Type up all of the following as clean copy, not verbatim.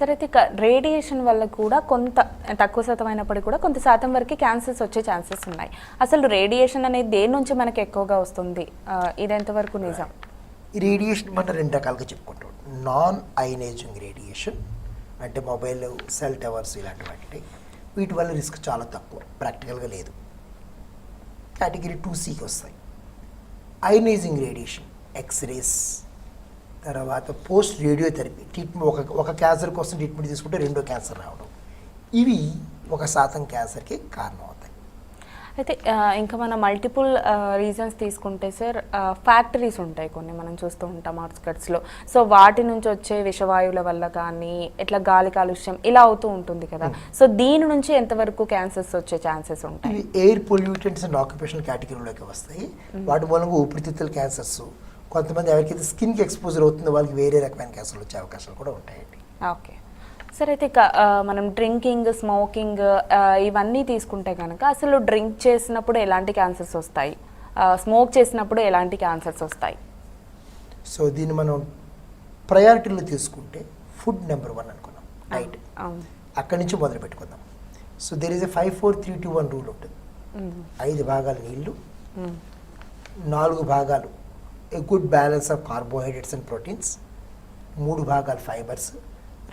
సరే అయితే రేడియేషన్ వల్ల కూడా కొంత తక్కువ శాతం అయినప్పటికీ కూడా కొంత శాతం వరకు క్యాన్సర్స్ వచ్చే ఛాన్సెస్ ఉన్నాయి. అసలు రేడియేషన్ అనేది దేని నుంచి మనకి ఎక్కువగా వస్తుంది, ఇది ఎంతవరకు నిజం? ఈ రేడియేషన్ మనం రెండు రకాలుగా చెప్పుకుంటాం. నాన్ అయనైజింగ్ రేడియేషన్ అంటే మొబైల్, సెల్ టవర్స్ ఇలాంటి వాటి, వీటి వల్ల రిస్క్ చాలా తక్కువ, ప్రాక్టికల్గా లేదు. కేటగిరీ 2Cకి వస్తాయి. అయనైజింగ్ రేడియేషన్, ఎక్స్రేస్, తర్వాత పోస్ట్ రేడియోథెరపీ ట్రీట్మెంట్, ఒక క్యాన్సర్ కోసం ట్రీట్మెంట్ తీసుకుంటే రెండో క్యాన్సర్ రావడం, ఇవి 1% క్యాన్సర్కి కారణం అవుతాయి. అయితే ఇంకా మనం మల్టిపుల్ రీజన్స్ తీసుకుంటే సార్, ఫ్యాక్టరీస్ ఉంటాయి కొన్ని, మనం చూస్తూ ఉంటాం అవుట్స్కట్స్లో. సో వాటి నుంచి వచ్చే విషవాయువుల వల్ల కానీ ఇట్లా గాలి కాలుష్యం ఇలా అవుతూ ఉంటుంది కదా. సో దీని నుంచి ఎంతవరకు క్యాన్సర్స్ వచ్చే ఛాన్సెస్ ఉంటాయి? ఎయిర్ పొల్యూటెంట్స్ అండ్ ఆక్యుపేషనల్ కేటగిరీలోకి వస్తాయి. వాటి మూలంగా ఊపిరితిత్తుల క్యాన్సర్స్, కొంతమంది ఎవరికైతే స్కిన్కి ఎక్స్పోజర్ అవుతుందో వాళ్ళకి వేరే రకమైన క్యాన్సర్లు వచ్చే అవకాశాలు కూడా ఉంటాయండి. ఓకే. సరే అయితే మనం డ్రింకింగ్, స్మోకింగ్ ఇవన్నీ తీసుకుంటే కనుక అసలు డ్రింక్ చేసినప్పుడు ఎలాంటి క్యాన్సర్స్ వస్తాయి, స్మోక్ చేసినప్పుడు ఎలాంటి క్యాన్సర్స్ వస్తాయి? సో దీన్ని మనం ప్రయారిటీలో తీసుకుంటే ఫుడ్ నెంబర్ 1 అనుకున్నాం, రైట్? అక్కడి నుంచి మొదలు పెట్టుకుందాం. So there is a 5-4-3-2-1 rule ఉంటుంది. 5 భాగాలు నీళ్లు, 4 భాగాలు a good balance of carbohydrates and proteins, 3 భాగాలు ఫైబర్స్,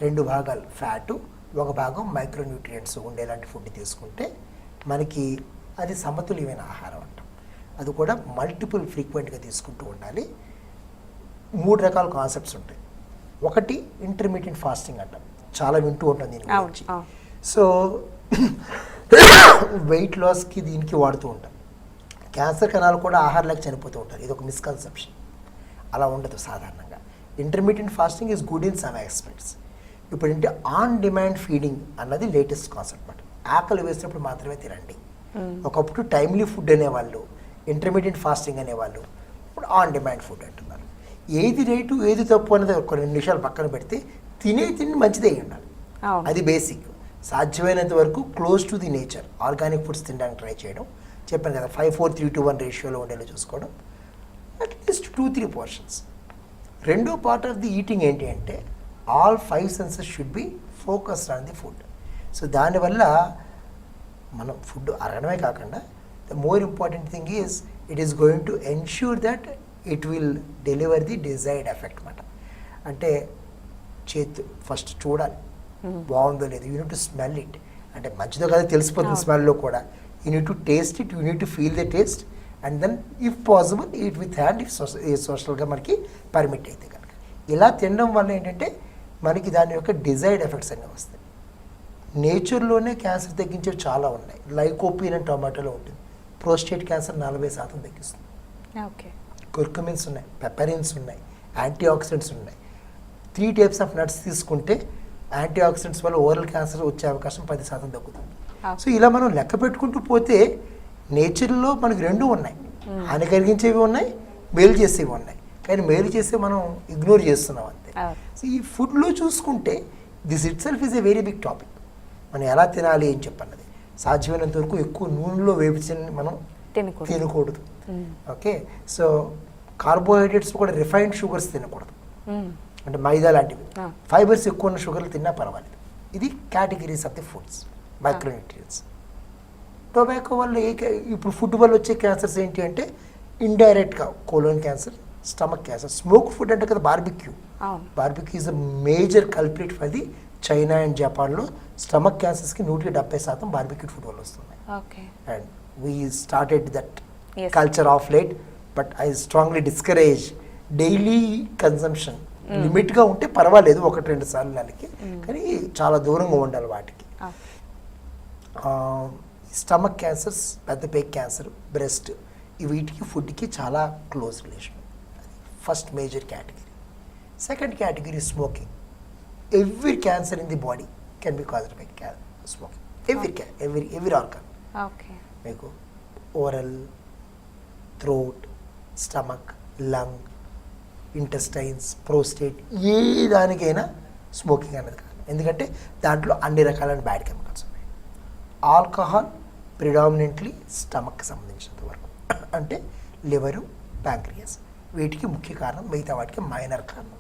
2 భాగాలు ఫ్యాటు, 1 భాగం మైక్రోన్యూట్రియంట్స్ ఉండేలాంటి ఫుడ్ తీసుకుంటే మనకి అది సమతుల్యమైన ఆహారం అంటాం. అది కూడా మల్టిపుల్ ఫ్రీక్వెంట్గా తీసుకుంటూ ఉండాలి. 3 రకాల కాన్సెప్ట్స్ ఉంటాయి. ఒకటి ఇంటర్మీడియట్ ఫాస్టింగ్ అంటాం, చాలా వింటూ ఉంటాం దీని గురించి. సో వెయిట్ లాస్కి దీనికి వాడుతూ ఉంటాం. క్యాన్సర్ కణాలు కూడా ఆహారం లేక చనిపోతూ ఉంటారు, ఇది ఒక మిస్కన్సెప్షన్. అలా ఉండదు సాధారణంగా. Intermediate fasting is good in some aspects. ఇప్పుడు ఏంటి ఆన్ డిమాండ్ ఫీడింగ్ అన్నది లేటెస్ట్ కాన్సెప్ట్ అనమాట. ఆకలి వేసినప్పుడు మాత్రమే తినండి. ఒకప్పుడు టైమ్లీ ఫుడ్ అనేవాళ్ళు, ఇంటర్మీడియట్ ఫాస్టింగ్ అనేవాళ్ళు, ఇప్పుడు ఆన్ డిమాండ్ ఫుడ్ అంటున్నారు. ఏది రైటు ఏది తప్పు అనేది ఒక 2 నిమిషాలు పక్కన పెడితే తిండి మంచిదే ఉండాలి. అది బేసిక్. సాధ్యమైనంత వరకు close to the nature organic foods తినడానికి ట్రై చేయడం. చెప్పాను కదా, 5-4-3-2-1 రేషియోలో ఉండేలా చూసుకోవడం, అట్లీస్ట్ 2-3 పోర్షన్స్. రెండో పార్ట్ ఆఫ్ ది ఈటింగ్ ఏంటి అంటే all 5 senses should be focused on the food. So దానివల్ల మనం ఫుడ్ అరగడమే కాకుండా the more important thing is it is going to ensure that it will deliver the desired effect అనమాట. అంటే చేతి first చూడాలి బాగుందో లేదు, you need to smell it. అంటే మంచిదో కదా తెలిసిపోతుంది స్మెల్లో కూడా. You need to taste it, you need to feel the taste, and then if possible eat with hand if సోషల్గా మనకి పర్మిట్ అయితే కనుక. ఇలా తినడం వల్ల ఏంటంటే మనకి దాని యొక్క డిజైర్డ్ ఎఫెక్ట్స్ అన్నీ వస్తాయి. నేచర్లోనే క్యాన్సర్ తగ్గించేవి చాలా ఉన్నాయి. లైకోపీన్ అని టొమాటోలో ఉంటుంది, ప్రోస్టేట్ క్యాన్సర్ 40% తగ్గిస్తుంది. ఓకే. కుర్కుమిన్స్ ఉన్నాయి, పెప్పరిన్స్ ఉన్నాయి, యాంటీ ఆక్సిడెంట్స్ ఉన్నాయి. 3 టైప్స్ ఆఫ్ నట్స్ తీసుకుంటే యాంటీ ఆక్సిడెంట్స్ వల్ల ఓరల్ క్యాన్సర్ వచ్చే అవకాశం 10% తగ్గుతుంది. సో ఇలా మనం లెక్క పెట్టుకుంటూ పోతే నేచర్లో మనకి 2 ఉన్నాయి, హాని కలిగించేవి ఉన్నాయి, మేలు చేసేవి ఉన్నాయి. కానీ మేలు చేసే మనం ఇగ్నోర్ చేస్తున్నాం అంతే. సో ఈ ఫుడ్లో చూసుకుంటే this itself is a very big topic. మనం ఎలా తినాలి అని చెప్పన్నది. సాధ్యమైనంత వరకు ఎక్కువ నూనెలో వేపించని మనం తినకూడదు. ఓకే. సో కార్బోహైడ్రేట్స్ కూడా రిఫైన్డ్ షుగర్స్ తినకూడదు, అంటే మైదా లాంటివి. ఫైబర్స్ ఎక్కువ ఉన్న షుగర్లు తిన్నా పర్వాలేదు. ఇది categories of the foods, micronutrients. Tobacco వల్ల ఇప్పుడు ఫుడ్ వల్ల వచ్చే క్యాన్సర్స్ ఏంటి అంటే ఇండైరెక్ట్గా colon cancer, stomach cancer. Smoke food అంటే కదా barbecue. Barbecue is a major culprit for the China and జపాన్లో స్టమక్ క్యాన్సర్స్కి 170% బార్బిక్యూ ఫుడ్ వల్ల వస్తున్నాయి. And we started that culture of late, but I strongly discourage daily consumption. లిమిట్గా ఉంటే పర్వాలేదు, 1-2 సార్లు నెలకి, కానీ చాలా దూరంగా ఉండాలి వాటికి. స్టమక్ క్యాన్సర్స్, పెద్ద పేక్ క్యాన్సర్, బ్రెస్ట్, వీటికి ఫుడ్కి చాలా close relation. First major category. Second category smoking. Every cancer in the body can be caused by smoking. Every organ. మీకు oral, throat, stomach, lung, intestines, prostate, ఏ దానికైనా స్మోకింగ్ అనేది కాదు. ఎందుకంటే దాంట్లో అన్ని రకాలైన బ్యాడ్ కెమికల్స్ ఉన్నాయి. ఆల్కహాల్ ప్రిడామినెంట్లీ స్టమక్కి సంబంధించినంత వరకు, అంటే లివరు, ప్యాంక్రియాస్, వీటికి ముఖ్య కారణం, మిగతా వాటికి మైనర్ కారణం.